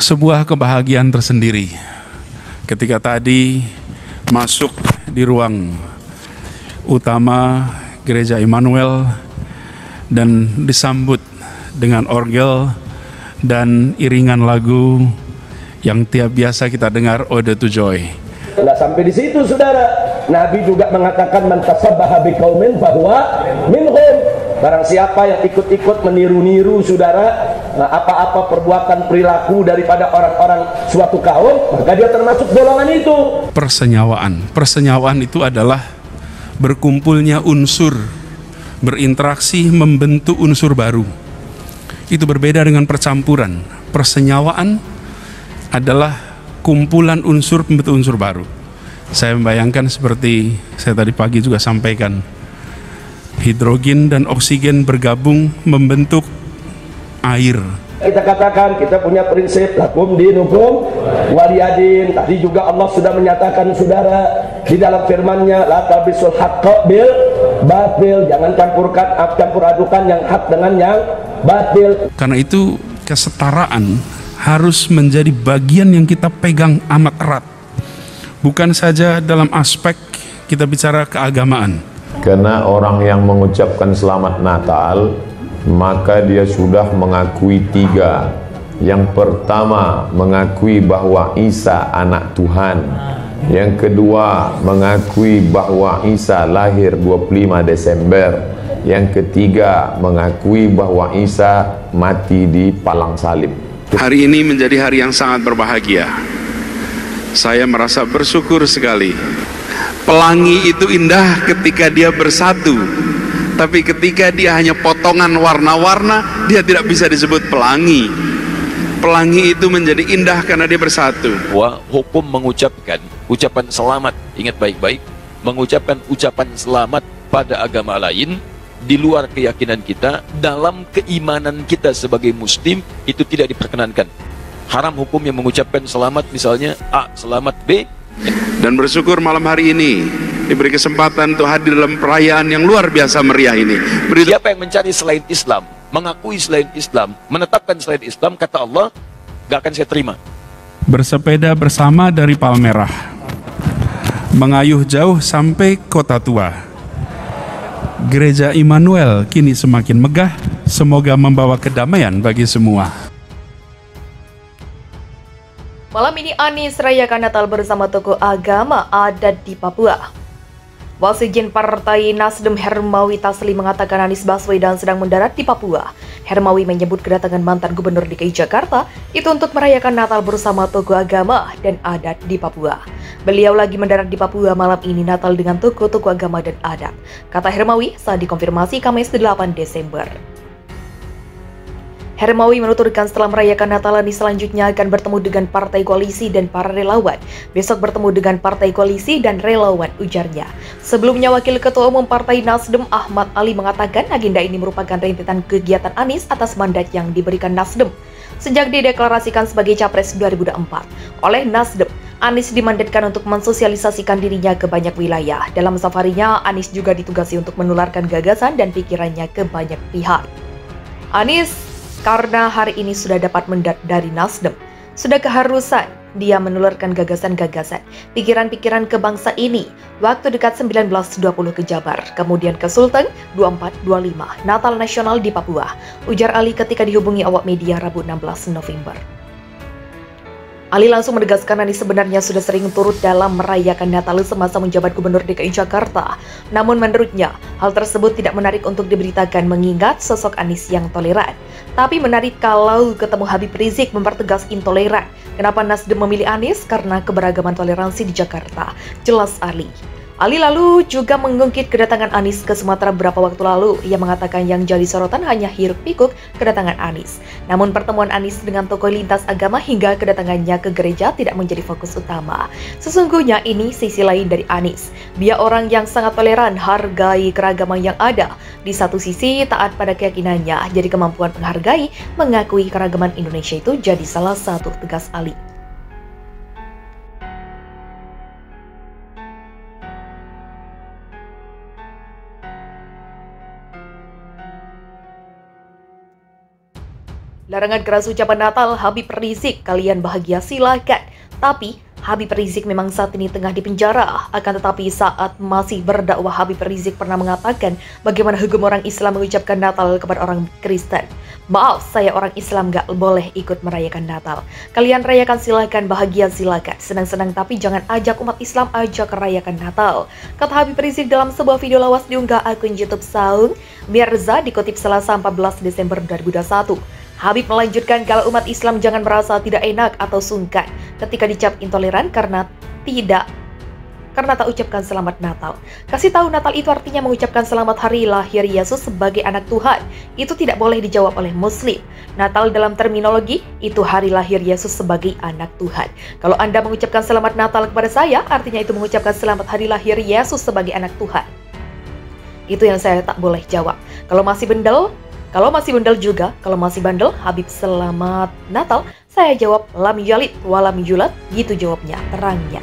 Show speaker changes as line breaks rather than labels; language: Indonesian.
sebuah kebahagiaan tersendiri ketika tadi masuk di ruang utama Gereja Immanuel dan disambut dengan orgel dan iringan lagu yang tiap biasa kita dengar, Ode to Joy.
Nah, sampai di situ saudara, Nabi juga mengatakan man tasabbaha biqaumin bahwa minhum. Barang siapa yang ikut-ikut meniru-niru saudara apa-apa perbuatan perilaku daripada orang-orang suatu kaum, maka dia termasuk golongan itu.
Persenyawaan itu adalah berkumpulnya unsur, berinteraksi membentuk unsur baru. Itu berbeda dengan percampuran. Persenyawaan adalah kumpulan unsur pembentuk unsur baru. Saya membayangkan seperti saya tadi pagi juga sampaikan, hidrogen dan oksigen bergabung membentuk air.
Kita katakan kita punya prinsip lakum dinukum waliyadin. Tadi juga Allah sudah menyatakan saudara di dalam firman-Nya la tabisul haqqa bil batil, jangan campur adukan yang hak dengan yang batil.
Karena itu kesetaraan harus menjadi bagian yang kita pegang amat erat. Bukan saja dalam aspek kita bicara keagamaan.
Karena orang yang mengucapkan selamat Natal, maka dia sudah mengakui tiga. Yang pertama, mengakui bahwa Isa anak Tuhan. Yang kedua, mengakui bahwa Isa lahir 25 Desember. Yang ketiga, mengakui bahwa Isa mati di palang salib.
Hari ini menjadi hari yang sangat berbahagia. Saya merasa bersyukur sekali. Pelangi itu indah ketika dia bersatu, tapi ketika dia hanya potongan warna-warna, dia tidak bisa disebut pelangi. Pelangi itu menjadi indah karena dia bersatu.
Wah, hukum mengucapkan ucapan selamat, ingat baik-baik, mengucapkan ucapan selamat pada agama lain di luar keyakinan kita, dalam keimanan kita sebagai muslim, itu tidak diperkenankan. Haram hukum yang mengucapkan selamat, misalnya A, selamat B.
Dan bersyukur malam hari ini diberi kesempatan untuk hadir dalam perayaan yang luar biasa meriah ini.
Siapa yang mencari selain Islam, mengakui selain Islam, menetapkan selain Islam, kata Allah, gak akan saya terima.
Bersepeda bersama dari Palmerah, mengayuh jauh sampai Kota Tua. Gereja Immanuel kini semakin megah, semoga membawa kedamaian bagi semua.
Malam ini Anies rayakan Natal bersama tokoh agama adat di Papua. Wasekjen Partai Nasdem Hermawi Taslim mengatakan Anies Baswedan sedang mendarat di Papua. Hermawi menyebut kedatangan mantan Gubernur DKI Jakarta itu untuk merayakan Natal bersama tokoh agama dan adat di Papua. Beliau lagi mendarat di Papua malam ini Natal dengan tokoh-tokoh agama dan adat, kata Hermawi saat dikonfirmasi Kamis 8 Desember. Hermawi menuturkan setelah merayakan Natal Anies selanjutnya akan bertemu dengan partai koalisi dan para relawan. Besok bertemu dengan partai koalisi dan relawan, ujarnya. Sebelumnya Wakil Ketua Umum Partai Nasdem Ahmad Ali mengatakan agenda ini merupakan rentetan kegiatan Anies atas mandat yang diberikan Nasdem sejak dideklarasikan sebagai Capres 2004 oleh Nasdem. Anies dimandatkan untuk mensosialisasikan dirinya ke banyak wilayah. Dalam safarinya, Anies juga ditugasi untuk menularkan gagasan dan pikirannya ke banyak pihak. Anies karena hari ini sudah dapat mandat dari Nasdem, sudah keharusan dia menularkan gagasan-gagasan, pikiran-pikiran ke bangsa ini. Waktu dekat 1920 ke Jabar, kemudian ke Sulteng 24-25, Natal Nasional di Papua, ujar Ali ketika dihubungi awak media Rabu 16 November. Ali langsung menegaskan Anies sebenarnya sudah sering turut dalam merayakan Natal semasa menjabat Gubernur DKI Jakarta. Namun menurutnya, hal tersebut tidak menarik untuk diberitakan mengingat sosok Anies yang toleran. Tapi menarik kalau ketemu Habib Rizik mempertegas intoleran. Kenapa Nasdem memilih Anies? Karena keberagaman toleransi di Jakarta, jelas Ali. Ali lalu juga mengungkit kedatangan Anies ke Sumatera beberapa waktu lalu. Ia mengatakan yang jadi sorotan hanya hiruk-pikuk kedatangan Anies. Namun pertemuan Anies dengan tokoh lintas agama hingga kedatangannya ke gereja tidak menjadi fokus utama. Sesungguhnya ini sisi lain dari Anies. Dia orang yang sangat toleran, hargai keragaman yang ada. Di satu sisi taat pada keyakinannya, jadi kemampuan menghargai, mengakui keragaman Indonesia itu jadi salah satu, tegas Ali. Larangan keras ucapan Natal, Habib Rizik, kalian bahagia silakan. Tapi Habib Rizik memang saat ini tengah dipenjara. Akan tetapi saat masih berdakwah, Habib Rizik pernah mengatakan bagaimana hukum orang Islam mengucapkan Natal kepada orang Kristen. Maaf, saya orang Islam gak boleh ikut merayakan Natal. Kalian rayakan silakan, bahagia silakan, senang-senang, tapi jangan ajak umat Islam ajak rayakan Natal, kata Habib Rizik dalam sebuah video lawas diunggah akun YouTube Saung Mirza dikutip Selasa 14 Desember 2021. Habib melanjutkan kalau umat Islam jangan merasa tidak enak atau sungkan ketika dicap intoleran karena tak ucapkan selamat Natal. Kasih tahu Natal itu artinya mengucapkan selamat hari lahir Yesus sebagai anak Tuhan. Itu tidak boleh dijawab oleh Muslim. Natal dalam terminologi itu hari lahir Yesus sebagai anak Tuhan. Kalau Anda mengucapkan selamat Natal kepada saya, artinya itu mengucapkan selamat hari lahir Yesus sebagai anak Tuhan. Itu yang saya tak boleh jawab. Kalau masih bandel, Habib selamat Natal, saya jawab lam yalid walam yulad, gitu jawabnya, terangnya.